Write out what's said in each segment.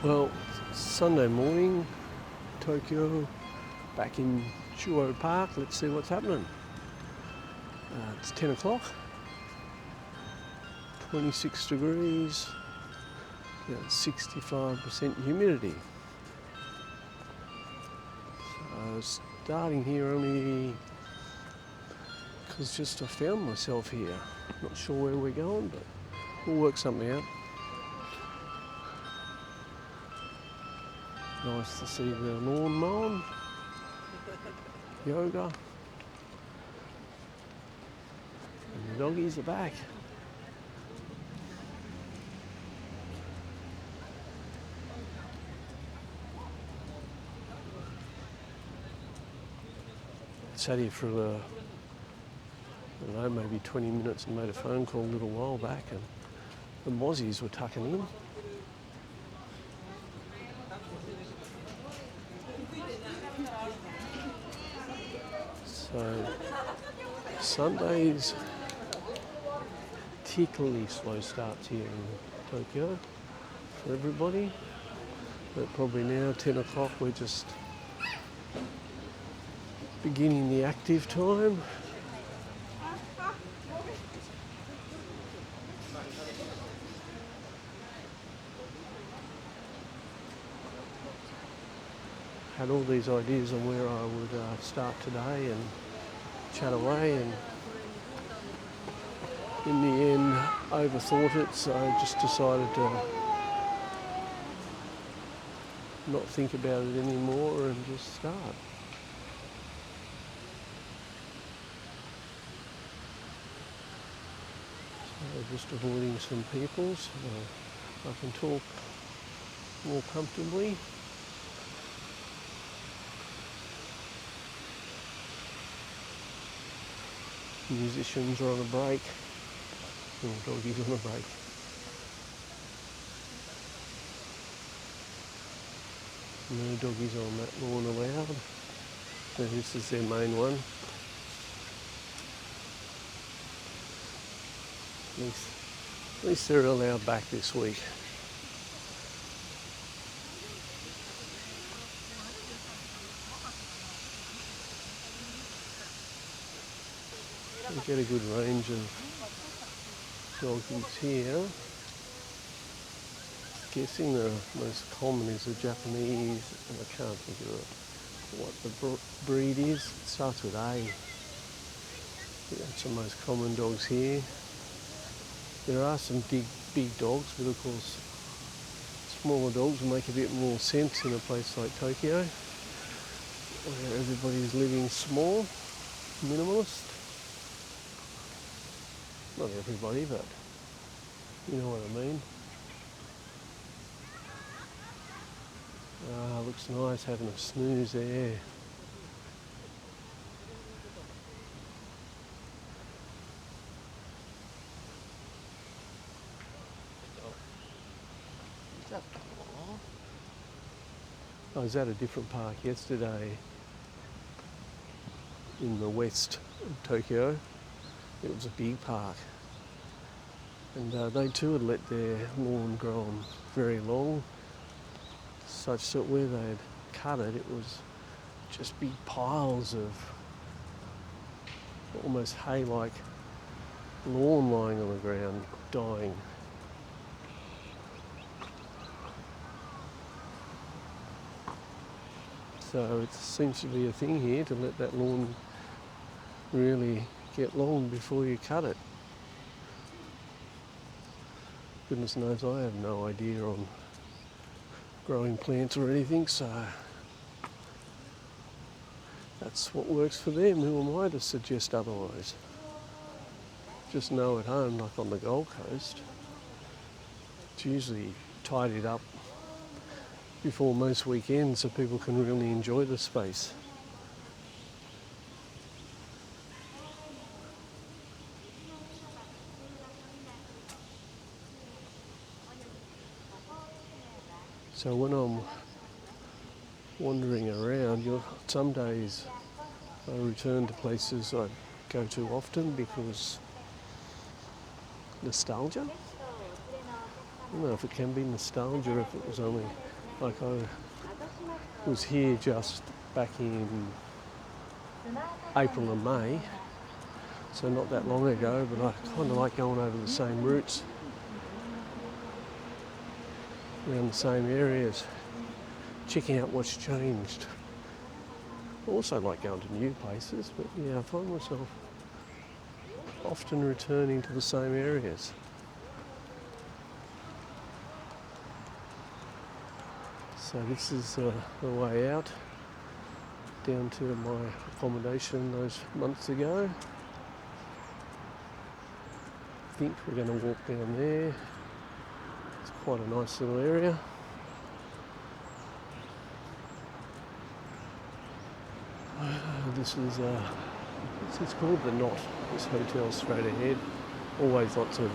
Well, Sunday morning, Tokyo, back in Chuo Park. Let's see what's happening. It's 10 o'clock, 26 degrees, 65% humidity. So starting here only because just I found myself here. Not sure where we're going, but we'll work something out. Nice to see the lawn mowing, yoga, and the doggies are back. Sat here for I don't know, maybe 20 minutes and made a phone call a little while back, and the mozzies were tucking in. So Sundays, particularly slow starts here in Tokyo for everybody. But probably now, 10 o'clock, we're just beginning the active time. Had all these ideas on where I would start today and chat away, and in the end overthought it, so I just decided to not think about it anymore and just start. So just avoiding some people so I can talk more comfortably. Musicians are on a break. Doggies on a break. No doggies on that lawn allowed. So this is their main one. At least they're allowed back this week. We get a good range of doggies here. Guessing the most common is the Japanese, and I can't think of what the breed is. It starts with A. That's the most common dogs here. There are some big dogs, but of course smaller dogs will make a bit more sense in a place like Tokyo, where everybody's living small, minimalist. Not everybody, but you know what I mean. Looks nice having a snooze there. I was at a different park yesterday in the west of Tokyo. It was a big park, and they too had let their lawn grow on very long, such that where they'd cut it, it was just big piles of almost hay-like lawn lying on the ground, dying. So it seems to be a thing here to let that lawn really get long before you cut it. Goodness knows I have no idea on growing plants or anything, so that's what works for them. Who am I to suggest otherwise? Just know at home, like on the Gold Coast, it's usually tidied up before most weekends so people can really enjoy the space. So when I'm wandering around, some days I return to places I go to often because nostalgia. I don't know if it can be nostalgia, if it was only Like I was here just back in April and May, so not that long ago, but I kind of like going over the same routes, around the same areas, checking out what's changed. I also like going to new places, but yeah, I find myself often returning to the same areas. So this is the way out, down to my accommodation those months ago. I think we're going to walk down there. It's quite a nice little area. This is called the Knot, this hotel straight ahead. Always lots of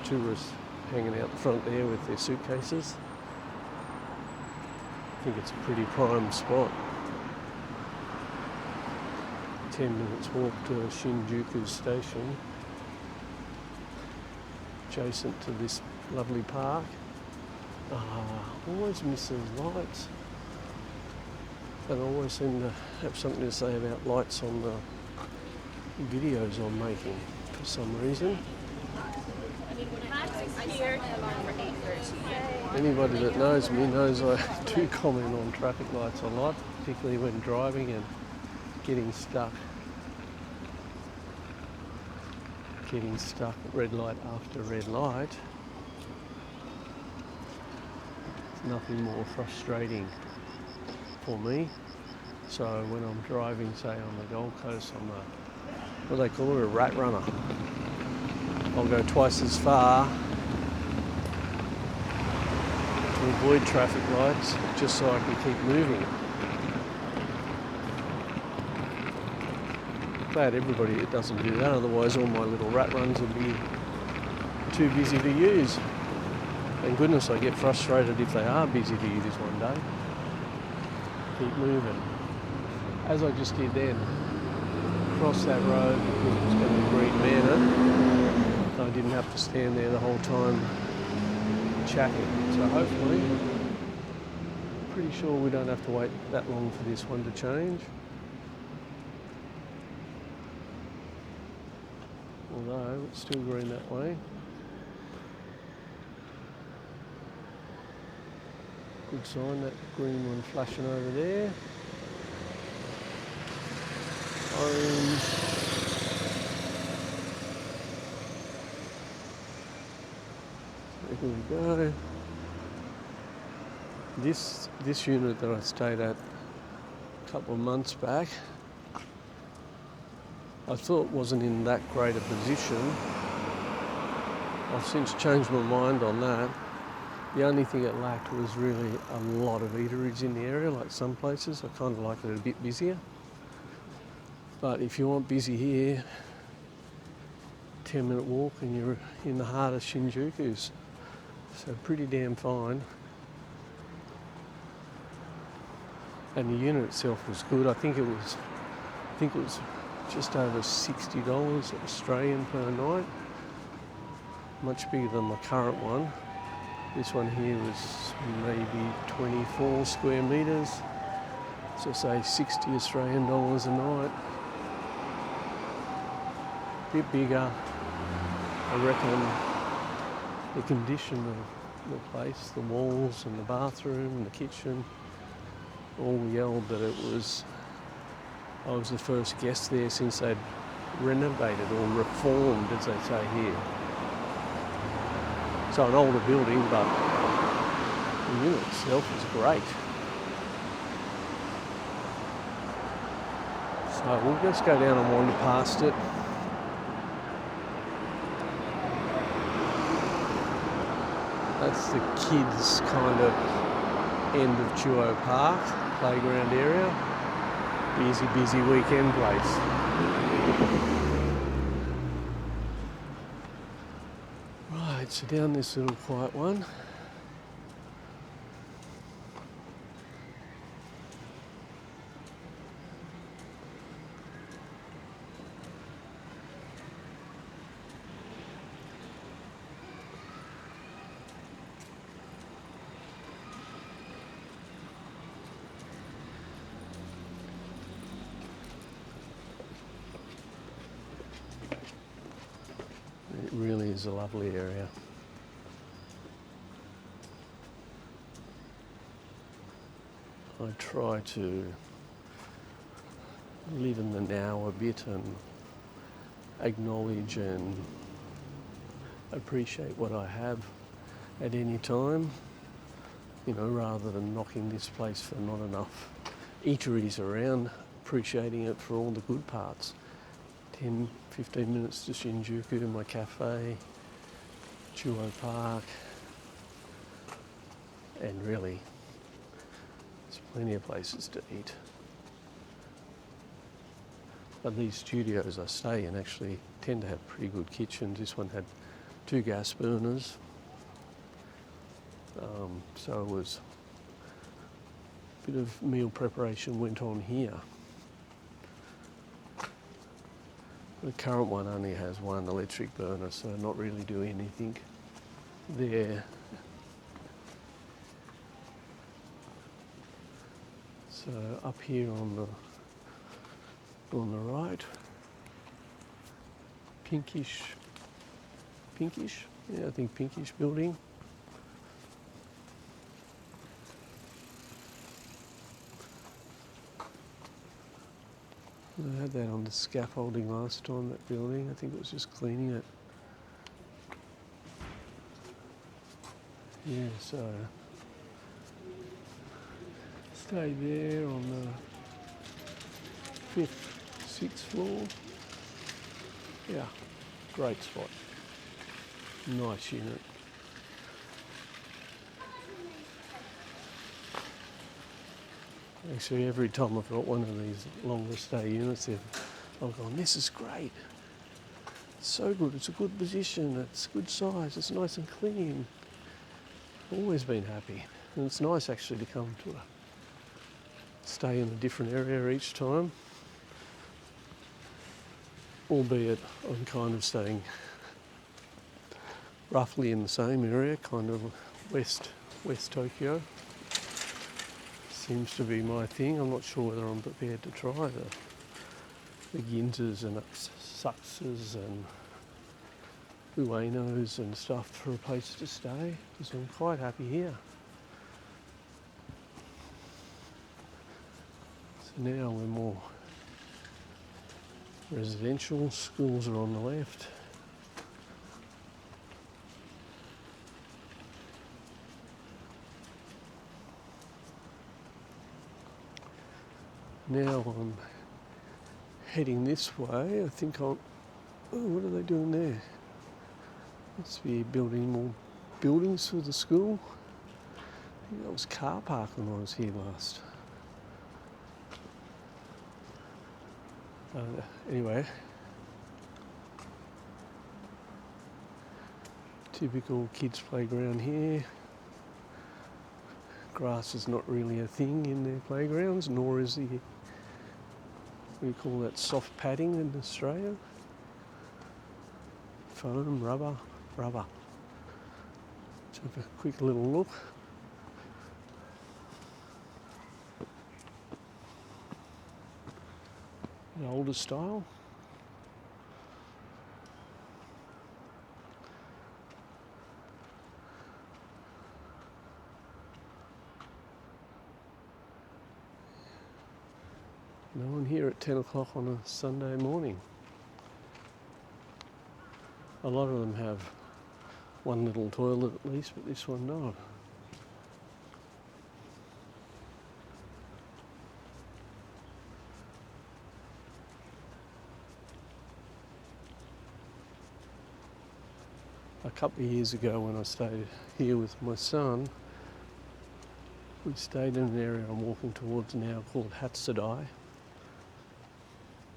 tourists hanging out the front there with their suitcases. I think it's a pretty prime spot. 10 minutes walk to Shinjuku station, adjacent to this lovely park. Always miss these lights. And I always seem to have something to say about lights on the videos I'm making for some reason. Anybody that knows me knows I do comment on traffic lights a lot, particularly when driving and getting stuck. Getting stuck at red light after red light. There's nothing more frustrating for me. So when I'm driving, say on the Gold Coast, on the, what do they call it, a rat runner, I'll go twice as far to avoid traffic lights, just so I can keep moving. Glad everybody doesn't do that, otherwise all my little rat runs would be too busy to use. Thank goodness I get frustrated if they are busy to use one day. Keep moving. As I just did then, cross that road because it was going to be Green Manor. I didn't have to stand there the whole time chatting. So hopefully, pretty sure we don't have to wait that long for this one to change. Although it's still green that way. Good sign, that green one flashing over there. Orange. Here we go. This unit that I stayed at a couple of months back, I thought wasn't in that great a position. I've since changed my mind on that. The only thing it lacked was really a lot of eateries in the area, like some places. I kind of like it a bit busier. But if you want busy here, 10-minute walk and you're in the heart of Shinjuku's. So pretty damn fine. And the unit itself was good. I think it was just over $60 Australian per night. Much bigger than my current one. This one here was maybe 24 square metres. So say 60 Australian dollars a night. A bit bigger. I reckon the condition of the place, the walls and the bathroom and the kitchen, all yelled that I was the first guest there since they'd renovated or reformed, as they say here. So an older building, but the unit itself is great. So we'll just go down and wander past it. That's the kids' kind of end of Chuo Park, playground area. Busy weekend place. Right, so down this little quiet one. really is a lovely area. I try to live in the now a bit and acknowledge and appreciate what I have at any time, you know, rather than knocking this place for not enough eateries around, appreciating it for all the good parts. 10, 15 minutes to Shinjuku, my cafe, Chuo Park, and really, there's plenty of places to eat. But these studios I stay in actually tend to have pretty good kitchens. This one had 2 gas burners, so it was a bit of meal preparation went on here. The current one only has 1 electric burner, so not really doing anything there. So up here on the right, pinkish, yeah, I think pinkish building. I had that on the scaffolding last time, that building. I think it was just cleaning it. Yeah, so stay there on the 5th, 6th floor. Yeah, great spot. Nice unit. Actually, every time I've got one of these longer stay units, I've gone, this is great. It's so good, it's a good position, it's good size, it's nice and clean. Always been happy. And it's nice actually to come to stay in a different area each time. Albeit I'm kind of staying roughly in the same area, kind of West Tokyo. Seems to be my thing. I'm not sure whether I'm prepared to try the Ginzas and Satsas and Uenos and stuff for a place to stay, because I'm quite happy here. So now we're more residential. Schools are on the left. Now I'm heading this way. I think I'll... Oh, what are they doing there? Must be building more buildings for the school. I think that was car park when I was here last. Anyway. Typical kids' playground here. Grass is not really a thing in their playgrounds, nor is the... We call that soft padding in Australia. Foam, rubber. Let's have a quick little look. An older style. No one here at 10 o'clock on a Sunday morning. A lot of them have one little toilet at least, but this one not. A couple of years ago when I stayed here with my son, we stayed in an area I'm walking towards now called Hatsudai.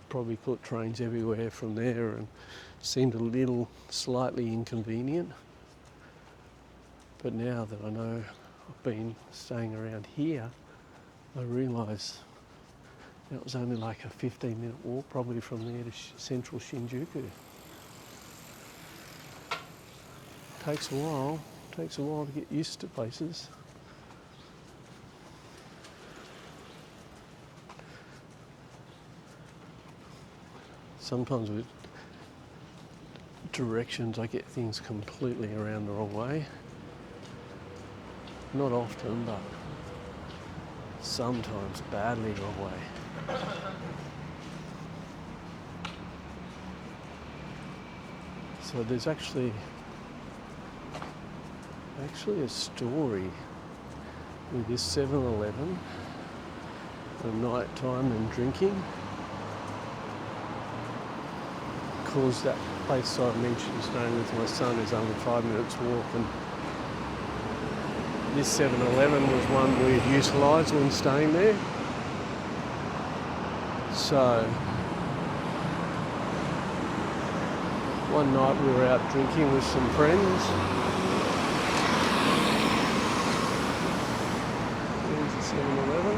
Probably put trains everywhere from there and seemed a little slightly inconvenient. But now that I know I've been staying around here, I realise that was only like a 15-minute walk probably from there to central Shinjuku. Takes a while to get used to places. Sometimes we directions I get things completely around the wrong way. Not often, but sometimes badly wrong way. So there's actually a story with this 7-Eleven at night time and drinking, because that place I mentioned staying with my son is only 5 minutes walk, and this 7-Eleven was one we'd utilised when staying there. So one night we were out drinking with some friends. There's the 7-Eleven.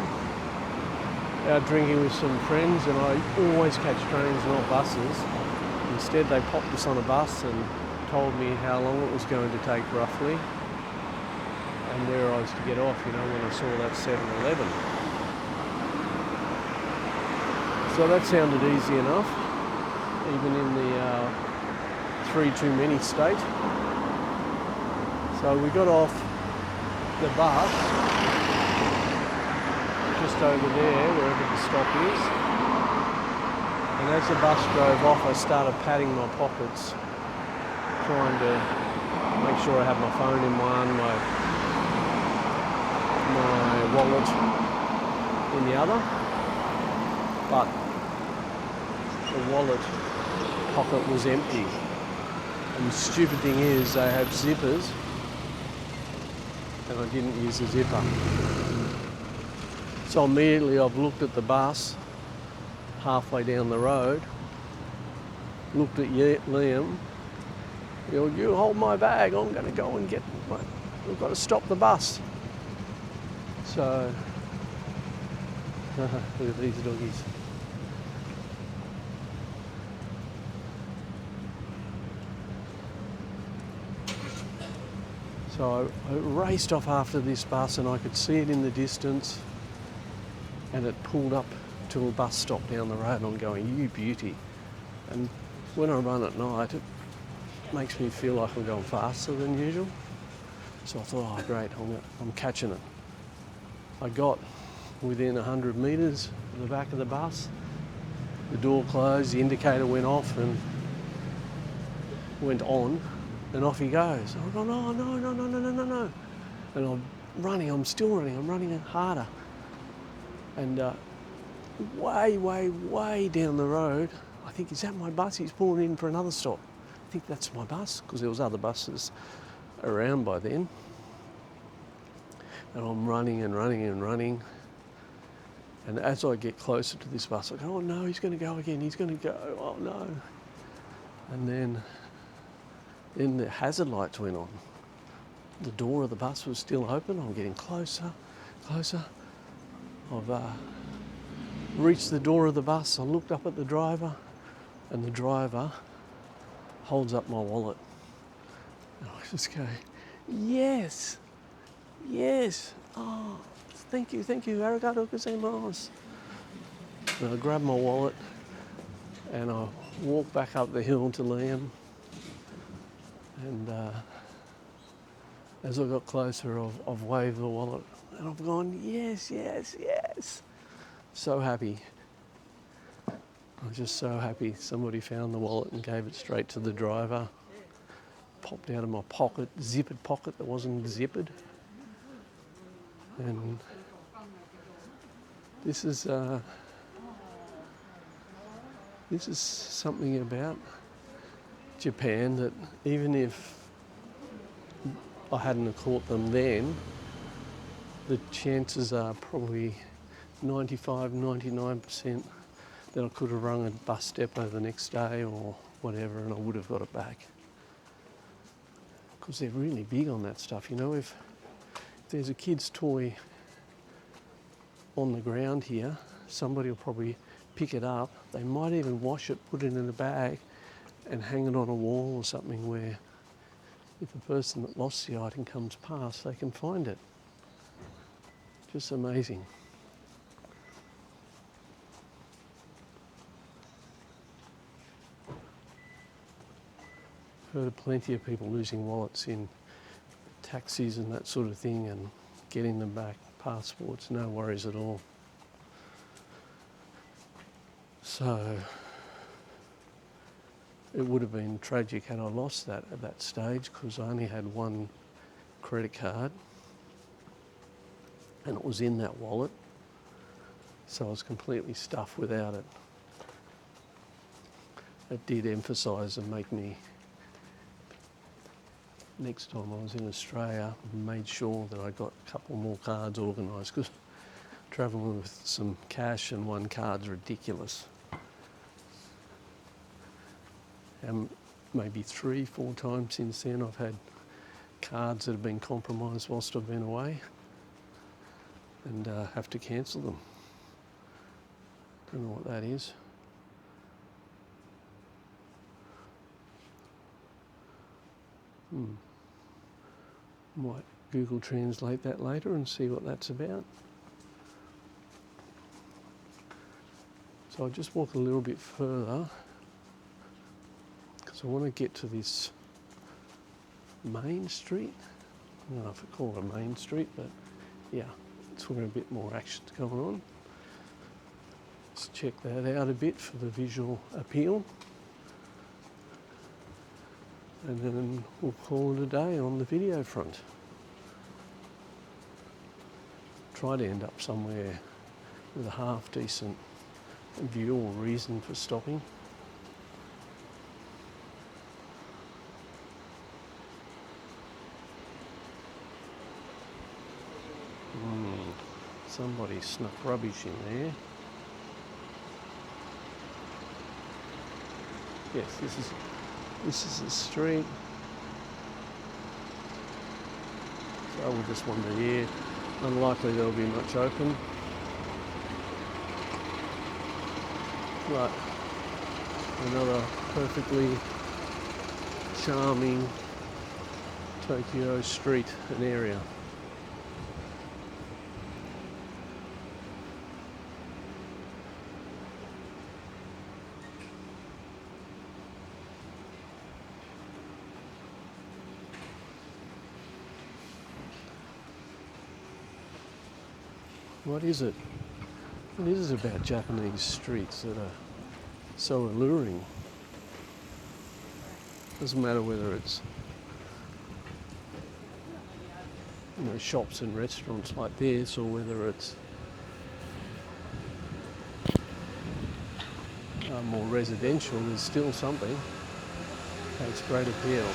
Out drinking with some friends, and I always catch trains, not buses. Instead they popped us on a bus and told me how long it was going to take roughly, and where I was to get off, when I saw that 7-Eleven. So that sounded easy enough, even in the 3 too many state. So we got off the bus just over there, wherever the stop is. And as the bus drove off, I started patting my pockets, trying to make sure I had my phone in one, my wallet in the other. But the wallet pocket was empty. And the stupid thing is, they have zippers, and I didn't use a zipper. So immediately I've looked at the bus halfway down the road, looked at Liam, you hold my bag, I'm going to go and get we've got to stop the bus. So, look at these doggies. So I raced off after this bus, and I could see it in the distance, and it pulled up to a bus stop down the road, and I'm going, you beauty. And when I run at night, it makes me feel like I'm going faster than usual. So I thought, oh great, I'm catching it. I got within 100 metres of the back of the bus. The door closed, the indicator went off and went on, and off he goes. I'm going, oh no. And I'm still running, I'm running harder. And way down the road, I think, is that my bus? He's pulling in for another stop. I think that's my bus, because there was other buses around by then. And I'm running. And as I get closer to this bus, I go, oh no, he's going to go again, oh no. And then the hazard lights went on. The door of the bus was still open. I'm getting closer. I've reached the door of the bus. I looked up at the driver, and the driver holds up my wallet. And I just go, yes. Oh, thank you. Arigato gozaimasu. And I grab my wallet and I walk back up the hill to Liam. And as I got closer, I've waved the wallet and I've gone, yes. So happy. I'm just so happy somebody found the wallet and gave it straight to the driver. Popped out of my pocket, zippered pocket that wasn't zippered. And this is something about Japan that even if I hadn't have caught them then, the chances are probably 99% that I could have rung a bus depot the next day or whatever, and I would have got it back. Because they're really big on that stuff. If there's a kid's toy on the ground here, somebody will probably pick it up. They might even wash it, put it in a bag and hang it on a wall or something, where if the person that lost the item comes past, they can find it. Just amazing. Heard of plenty of people losing wallets in taxis and that sort of thing and getting them back. Passports, no worries at all. So it would have been tragic had I lost that at that stage, because I only had one credit card and it was in that wallet, so I was completely stuffed without it. It did emphasise and make me, next time I was in Australia, made sure that I got a couple more cards organised, because travelling with some cash and one card's ridiculous. And maybe 3-4 times since then I've had cards that have been compromised whilst I've been away and have to cancel them. Don't know what that is. Might Google Translate that later and see what that's about. So I'll just walk a little bit further because I want to get to this main street. I don't know if I call it a main street, but yeah, it's where a bit more action's going on. Let's check that out a bit for the visual appeal. And then we'll call it a day on the video front. Try to end up somewhere with a half decent view or reason for stopping. Somebody snuck rubbish in there. Yes, this is the street. So we'll just wander here. Unlikely there'll be much open. But another perfectly charming Tokyo street and area. What is it? What is it about Japanese streets that are so alluring? Doesn't matter whether it's, you know, shops and restaurants like this, or whether it's more residential. There's still something that takes great appeal.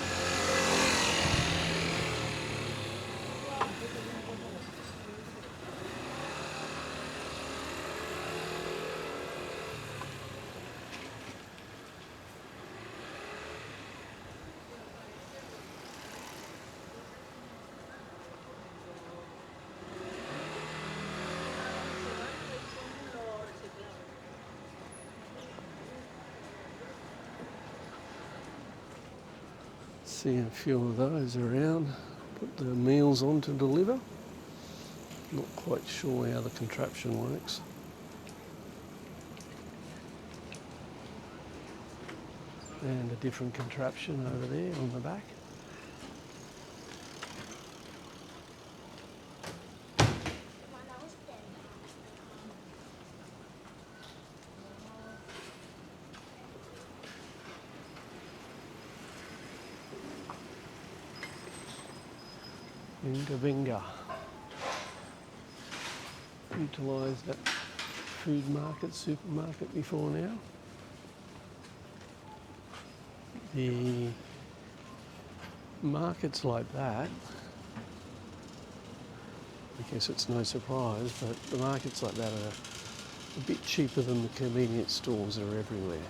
See a few of those around. Put the meals on to deliver. Not quite sure how the contraption works. And a different contraption over there on the back. Binga binga. Utilised that food market, supermarket before now. The markets like that, I guess it's no surprise, but the markets like that are a bit cheaper than the convenience stores that are everywhere.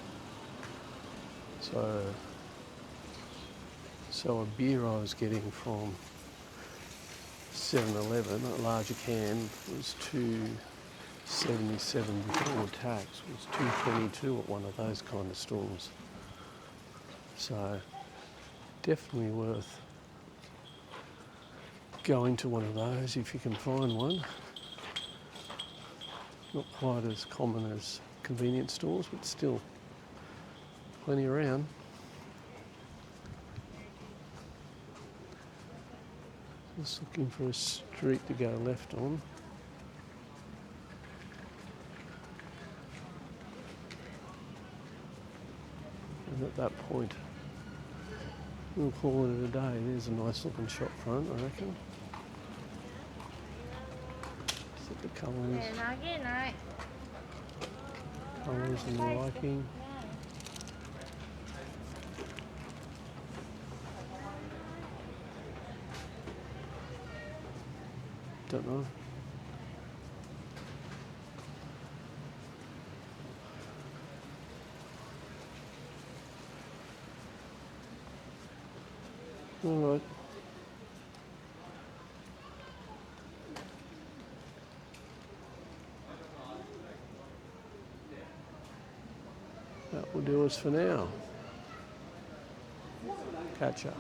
So a beer I was getting from 7-Eleven, a larger can, was $2.77 before tax, was $2.22 at one of those kind of stores. So definitely worth going to one of those if you can find one. Not quite as common as convenience stores, but still plenty around. Just looking for a street to go left on. And at that point, we'll call it a day. There's a nice looking shop front, I reckon. Set the colours and the liking. Don't know. All right. That will do us for now. Catch up.